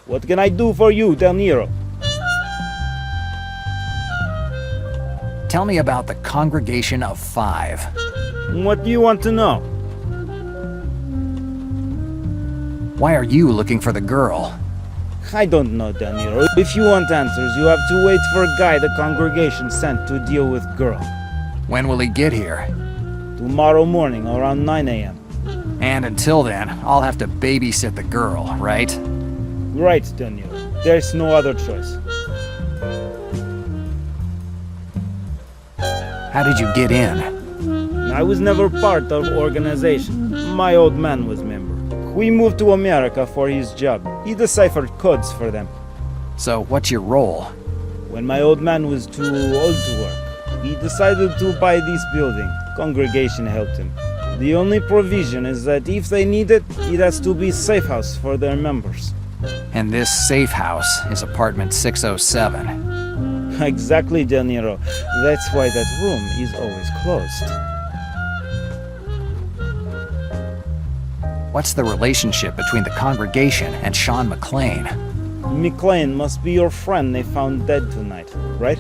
What can I do for you, Del Nero? Tell me about the Congregation of Five. What do you want to know? Why are you looking for the girl? I don't know, Del Nero. If you want answers, you have to wait for a guy the congregation sent to deal with girl. When will he get here? Tomorrow morning, around 9 a.m. And until then, I'll have to babysit the girl, right? Right, Del Nero. There's no other choice. How did you get in? I was never part of organization. My old man was member. We moved to America for his job. He deciphered codes for them. So what's your role? When my old man was too old to work, he decided to buy this building. Congregation helped him. The only provision is that if they need it, it has to be safe house for their members. And this safe house is apartment 607. Exactly, Del Nero. That's why that room is always closed. What's the relationship between the congregation and Sean McClane? McClane must be your friend they found dead tonight, right?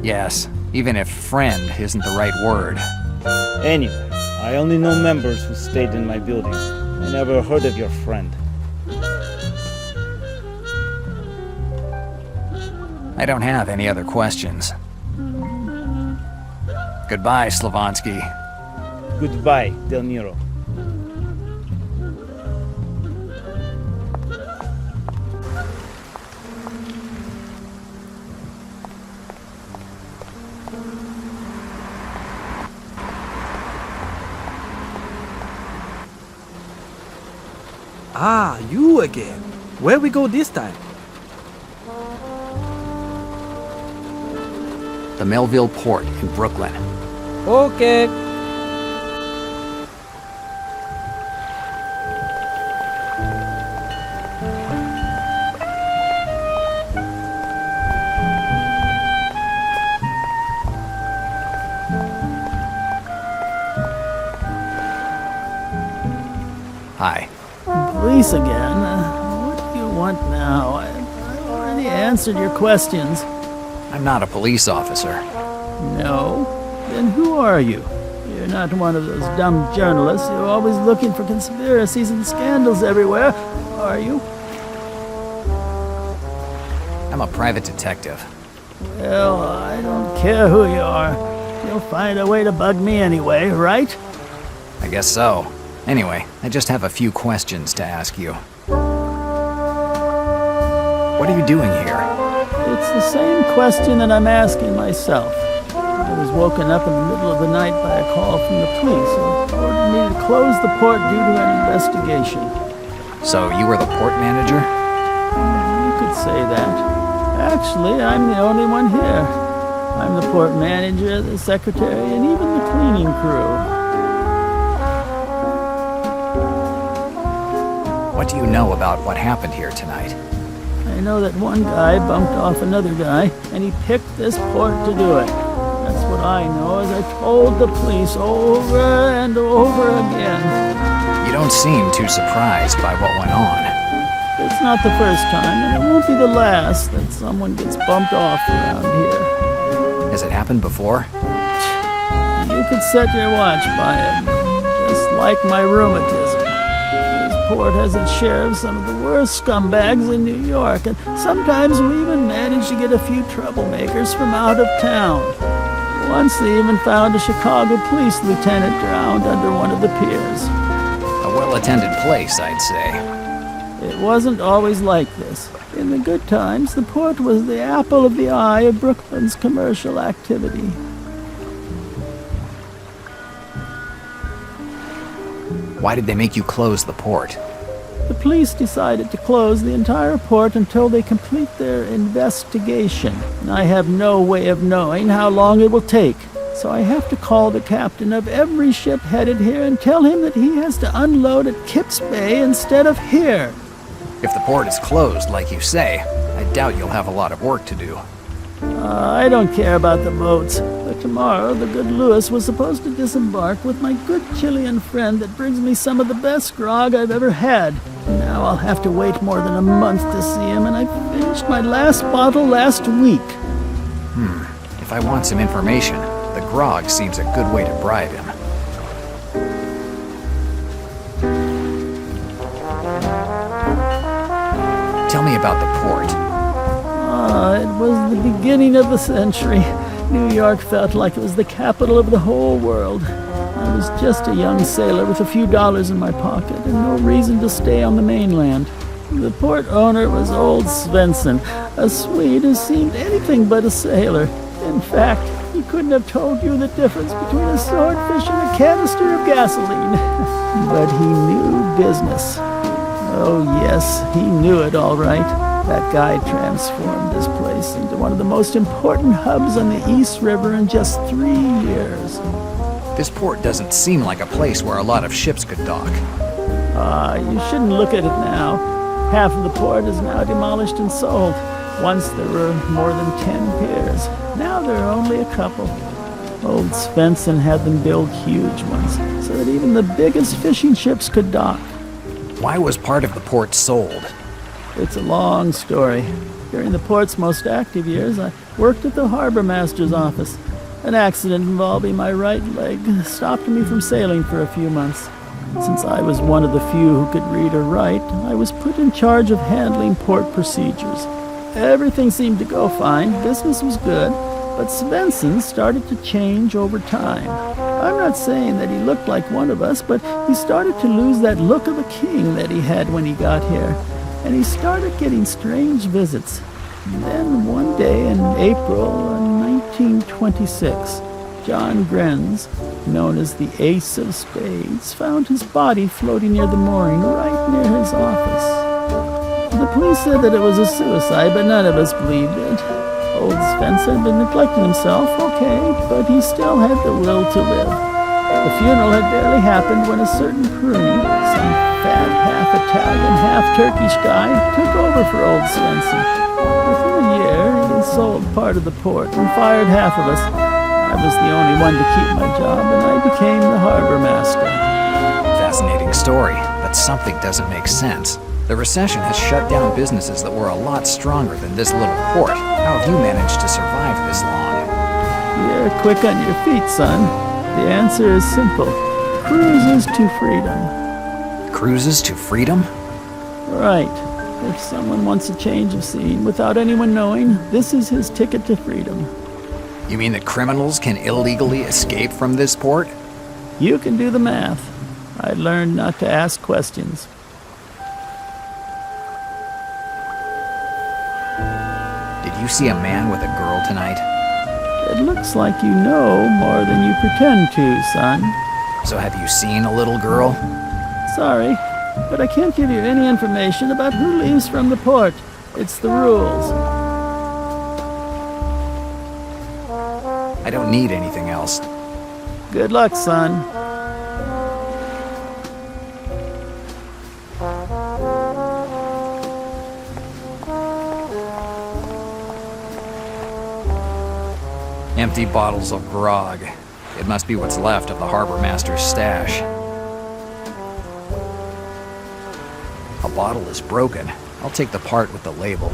Yes, even if friend isn't the right word. Anyway, I only know members who stayed in my building. I never heard of your friend. I don't have any other questions. Goodbye, Slavonsky. Goodbye, Del Nero. Ah, you again. Where we go this time? The Melville Port in Brooklyn. Okay. Hi. Police again? What do you want now? I already answered your questions. I'm not a police officer. No? Then who are you? You're not one of those dumb journalists who are always looking for conspiracies and scandals everywhere, are you? I'm a private detective. Well, I don't care who you are. You'll find a way to bug me anyway, right? I guess so. Anyway, I just have a few questions to ask you. What are you doing here? It's the same question that I'm asking myself. I was woken up in the middle of the night by a call from the police who ordered me to close the port due to an investigation. So you were the port manager? You could say that. Actually, I'm the only one here. I'm the port manager, the secretary, and even the cleaning crew. What do you know about what happened here tonight? I know that one guy bumped off another guy, and he picked this port to do it. That's what I know, as I told the police over and over again. You don't seem too surprised by what went on. It's not the first time, and it won't be the last that someone gets bumped off around here. Has it happened before? You could set your watch by it, just like my rheumatism. This port has its share of some of the worst scumbags in New York, and sometimes we even manage to get a few troublemakers from out of town. Once they even found a Chicago police lieutenant drowned under one of the piers. A well-attended place, I'd say. It wasn't always like this. In the good times, the port was the apple of the eye of Brooklyn's commercial activity. Why did they make you close the port? The police decided to close the entire port until they complete their investigation. I have no way of knowing how long it will take, so I have to call the captain of every ship headed here and tell him that he has to unload at Kips Bay instead of here. If the port is closed, like you say, I doubt you'll have a lot of work to do. I don't care about the boats. The Tomorrow, the good Lewis was supposed to disembark with my good Chilean friend that brings me some of the best grog I've ever had. Now I'll have to wait more than a month to see him, and I finished my last bottle last week. If I want some information, the grog seems a good way to bribe him. Tell me about the port. It was the beginning of the century. New York felt like it was the capital of the whole world. I was just a young sailor with a few dollars in my pocket and no reason to stay on the mainland. The port owner was old Svensson, a Swede who seemed anything but a sailor. In fact, he couldn't have told you the difference between a swordfish and a canister of gasoline. But he knew business. Oh yes, he knew it all right. That guy transformed this place into one of the most important hubs on the East River in just 3 years. This port doesn't seem like a place where a lot of ships could dock. You shouldn't look at it now. Half of the port is now demolished and sold. Once there were more than 10 piers. Now there are only a couple. Old Svensson had them build huge ones, so that even the biggest fishing ships could dock. Why was part of the port sold? It's a long story. During the port's most active years, I worked at the harbor master's office. An accident involving my right leg stopped me from sailing for a few months. Since I was one of the few who could read or write, I was put in charge of handling port procedures. Everything seemed to go fine, business was good, but Svensson started to change over time. I'm not saying that he looked like one of us, but he started to lose that look of a king that he had when he got here. And he started getting strange visits. And then one day in April 1926, John Grenz, known as the Ace of Spades, found his body floating near the mooring right near his office. The police said that it was a suicide, but none of us believed it. Old Spencer had been neglecting himself, okay, but he still had the will to live. The funeral had barely happened when a certain Crooney, some fat, half-Italian, half-Turkish guy, took over for old Svensson. Within a year, he sold part of the port and fired half of us. I was the only one to keep my job, and I became the harbor master. Fascinating story, but something doesn't make sense. The recession has shut down businesses that were a lot stronger than this little port. How have you managed to survive this long? You're quick on your feet, son. The answer is simple. Cruises to freedom. Cruises to freedom? Right. If someone wants a change of scene without anyone knowing, this is his ticket to freedom. You mean that criminals can illegally escape from this port? You can do the math. I learned not to ask questions. Did you see a man with a girl tonight? It looks like you know more than you pretend to, son. So have you seen a little girl? Sorry, but I can't give you any information about who leaves from the port. It's the rules. I don't need anything else. Good luck, son. Empty bottles of grog. It must be what's left of the harbor master's stash. A bottle is broken. I'll take the part with the label.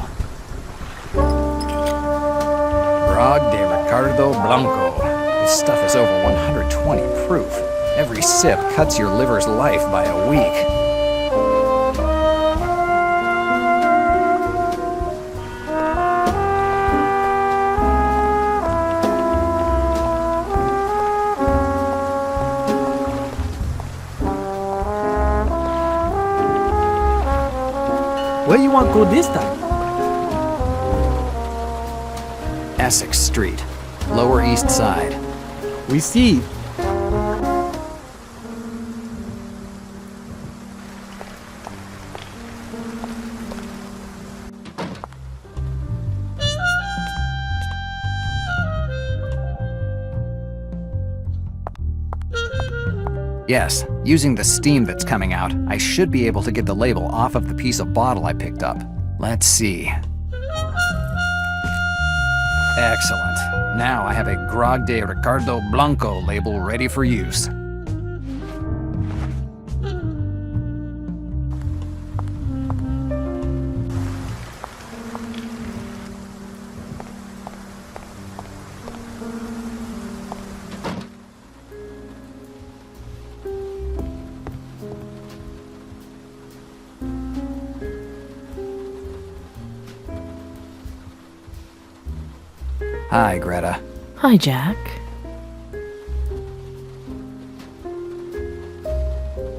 Grog de Ricardo Blanco. This stuff is over 120 proof. Every sip cuts your liver's life by a week. Where you want to go this time? Essex Street, Lower East Side. We see. Yes, using the steam that's coming out, I should be able to get the label off of the piece of bottle I picked up. Let's see. Excellent. Now I have a Grog de Ricardo Blanco label ready for use. Hi, Greta. Hi, Jack.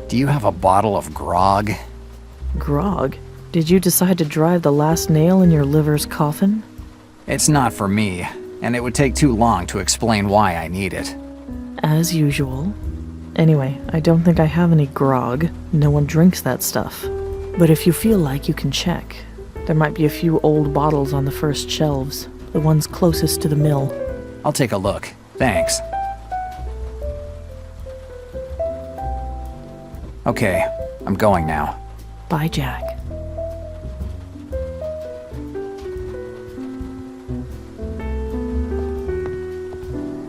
Do you have a bottle of grog? Grog? Did you decide to drive the last nail in your liver's coffin? It's not for me, and it would take too long to explain why I need it. As usual. Anyway, I don't think I have any grog. No one drinks that stuff. But if you feel like, you can check. There might be a few old bottles on the first shelves. The ones closest to the mill. I'll take a look. Thanks. Okay, I'm going now. Bye, Jack.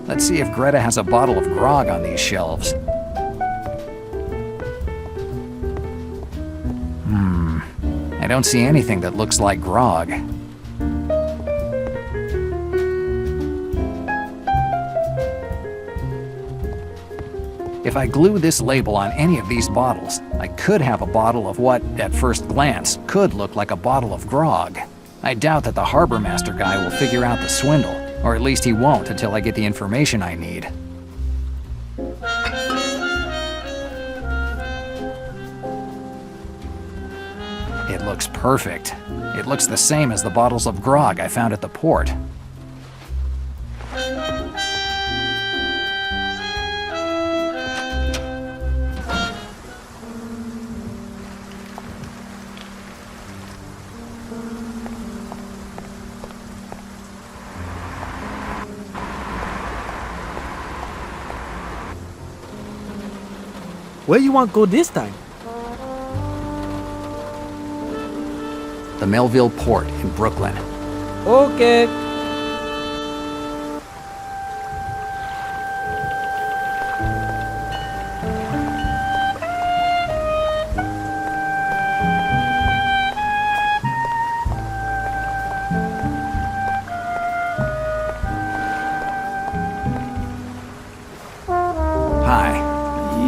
Let's see if Greta has a bottle of grog on these shelves. I don't see anything that looks like grog. If I glue this label on any of these bottles, I could have a bottle of what, at first glance, could look like a bottle of grog. I doubt that the harbor master guy will figure out the swindle, or at least he won't until I get the information I need. It looks perfect. It looks the same as the bottles of grog I found at the port. Where you want go this time? The Melville Port in Brooklyn. Okay. Hi.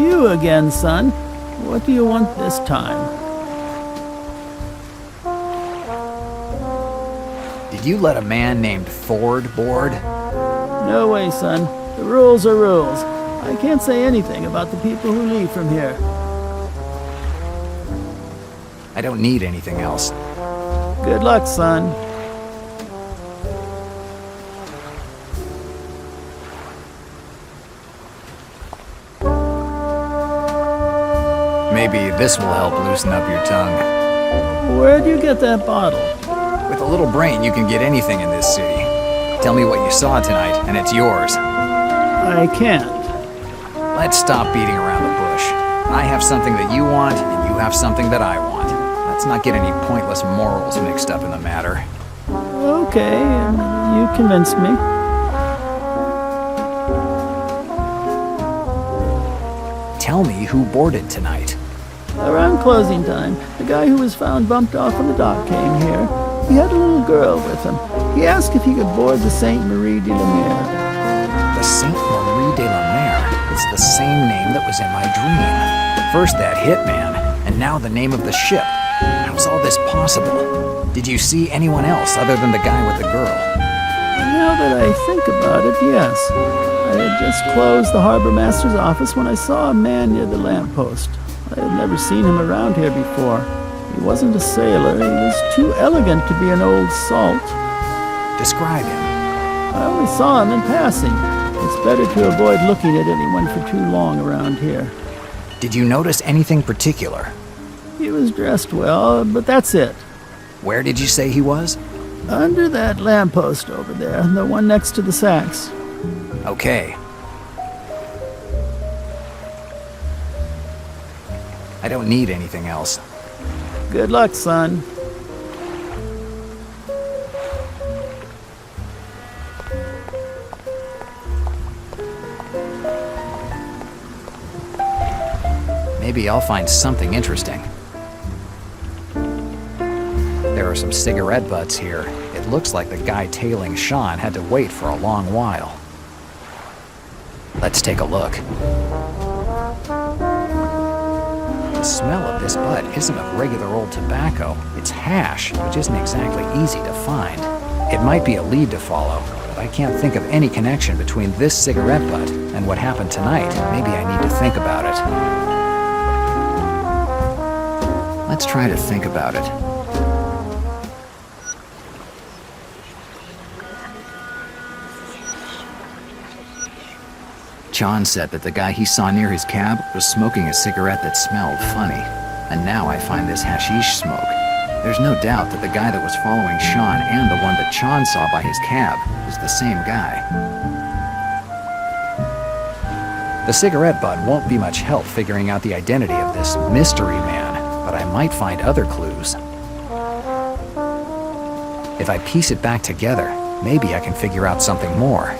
You again, son. What do you want this time? Did you let a man named Ford board? No way, son. The rules are rules. I can't say anything about the people who leave from here. I don't need anything else. Good luck, son. Maybe this will help loosen up your tongue. Where'd you get that bottle? With a little brain, you can get anything in this city. Tell me what you saw tonight, and it's yours. I can't. Let's stop beating around the bush. I have something that you want, and you have something that I want. Let's not get any pointless morals mixed up in the matter. Okay, you convinced me. Tell me who boarded tonight. Around closing time, the guy who was found bumped off on the dock came here. He had a little girl with him. He asked if he could board the Sainte Marie de la Mer. The Sainte Marie de la Mer is the same name that was in my dream. First that hitman, and now the name of the ship. How's all this possible? Did you see anyone else other than the guy with the girl? Now that I think about it, yes. I had just closed the harbor master's office when I saw a man near the lamppost. I had never seen him around here before. He wasn't a sailor. He was too elegant to be an old salt. Describe him. I only saw him in passing. It's better to avoid looking at anyone for too long around here. Did you notice anything particular? He was dressed well, but that's it. Where did you say he was? Under that lamppost over there, the one next to the sacks. Okay. I don't need anything else. Good luck, son. Maybe I'll find something interesting. There are some cigarette butts here. It looks like the guy tailing Sean had to wait for a long while. Let's take a look. The smell of this butt isn't of regular old tobacco. It's hash, which isn't exactly easy to find. It might be a lead to follow, but I can't think of any connection between this cigarette butt and what happened tonight. Maybe I need to think about it. Let's try to think about it. John said that the guy he saw near his cab was smoking a cigarette that smelled funny, and now I find this hashish smoke. There's no doubt that the guy that was following Sean and the one that Sean saw by his cab is the same guy. The cigarette butt won't be much help figuring out the identity of this mystery man, but I might find other clues. If I piece it back together, maybe I can figure out something more.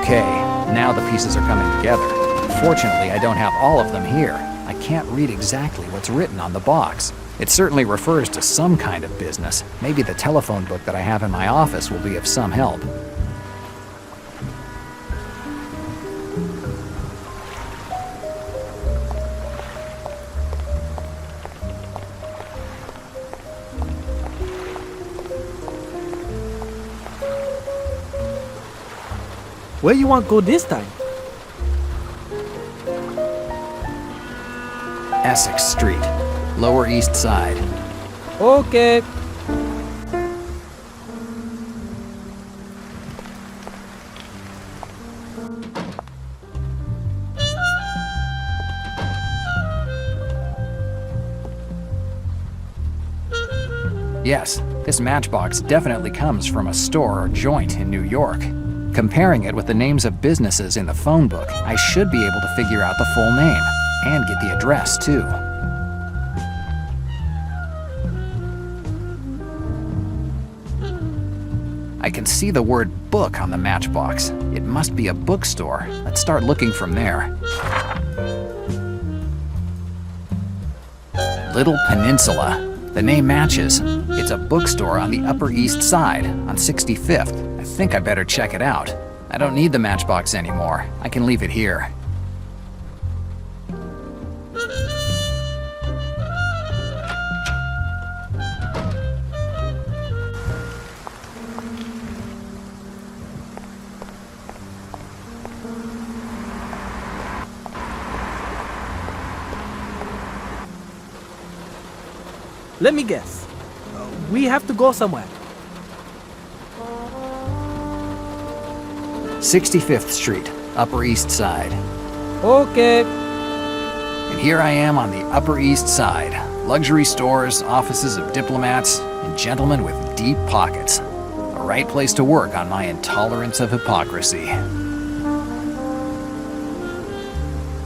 Okay, now the pieces are coming together. Fortunately, I don't have all of them here. I can't read exactly what's written on the box. It certainly refers to some kind of business. Maybe the telephone book that I have in my office will be of some help. Where you want to go this time? Essex Street, Lower East Side. Okay. Yes, this matchbox definitely comes from a store or joint in New York. Comparing it with the names of businesses in the phone book, I should be able to figure out the full name and get the address too. I can see the word book on the matchbox. It must be a bookstore. Let's start looking from there. Little Peninsula. The name matches. It's a bookstore on the Upper East Side, on 65th. I think I better check it out. I don't need the matchbox anymore. I can leave it here. Let me guess. We have to go somewhere. 65th Street, Upper East Side. Okay. And here I am on the Upper East Side. Luxury stores, offices of diplomats, and gentlemen with deep pockets. A right place to work on my intolerance of hypocrisy.